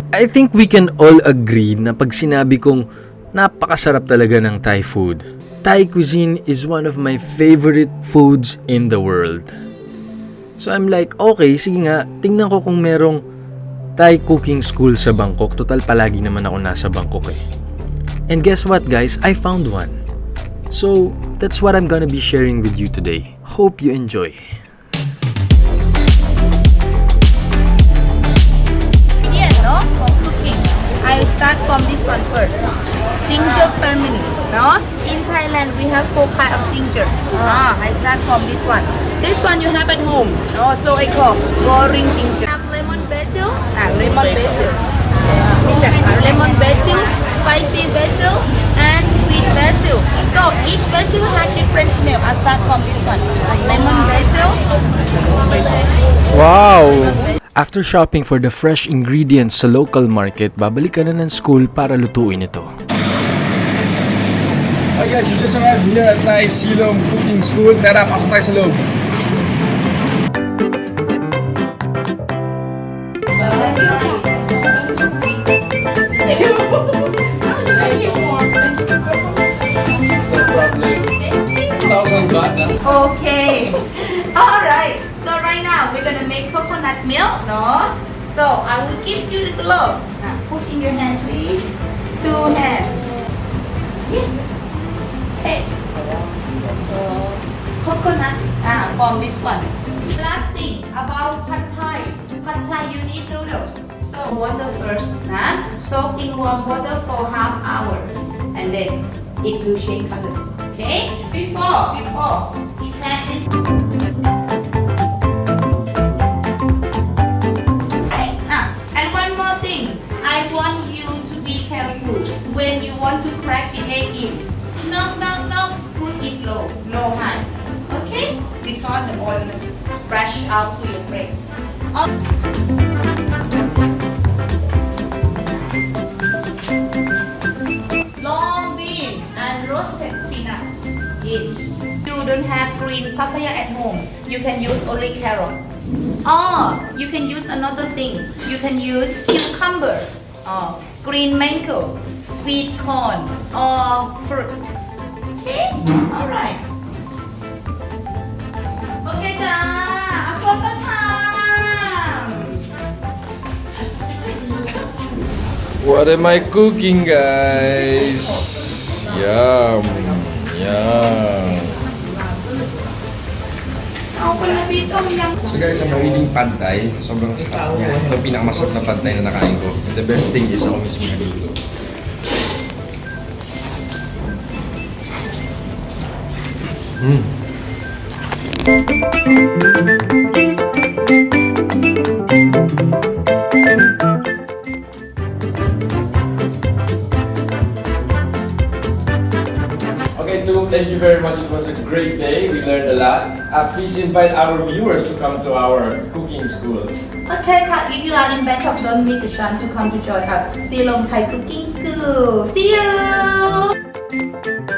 I think we can all agree na pag sinabi kong napakasarap talaga ng Thai food. Thai cuisine is one of my favorite foods in the world. So I'm like, okay, sige nga, tingnan ko kung merong Thai cooking school sa Bangkok. Total, palagi naman ako nasa Bangkok eh. And guess what guys, I found one. So, that's what I'm gonna be sharing with you today. Hope you enjoy. No? For cooking. I will start from this one first. Ginger family. No? In Thailand, we have 4 kinds of ginger. I start from this one. This one you have at home. No? So I call boring ginger. Have lemon basil. Lemon basil. Lemon basil, spicy basil, and sweet basil. So each basil has different smell. I start from this one. Lemon basil. Wow! After shopping for the fresh ingredients sa local market, babalik ka na ng school para lutuin ito. Hi guys, we just arrived here at Thai Silom Cooking School. Tara, pasok tayo sa loob. No problem. 1,000 baht. Okay. Alright. So right now we're gonna make coconut milk, no? So I will give you the glove. Now put in your hand please. 2 hands. Yeah. Taste. Coconut from this one. Last thing about pad thai. Pad thai you need noodles. So water first. Soak in warm water for half hour. And then it will change color. Okay? Before his hand is when you want to crack the egg in. No, put it low high. Okay? Because the oil must splash out to your bread. Long bean and roasted peanut. If you don't have green papaya at home, you can use only carrot. Or you can use another thing. You can use cucumber or green mango, sweet corn, or fruit. Okay? Alright. Okay, photo time! What am I cooking, guys? Yum. So guys, ang magiging pad thai, sobrang sarap niya. Ito pinakamasarap na pad thai na nakain ko. The best thing is ako mismo nagluto. Okay, Tum, thank you very much. It was a great day. We learned a lot. Please invite our viewers to come to our cooking school. Okay, if you are in Bangkok, don't miss the chance to come to join us. Silom Thai Cooking School. See you!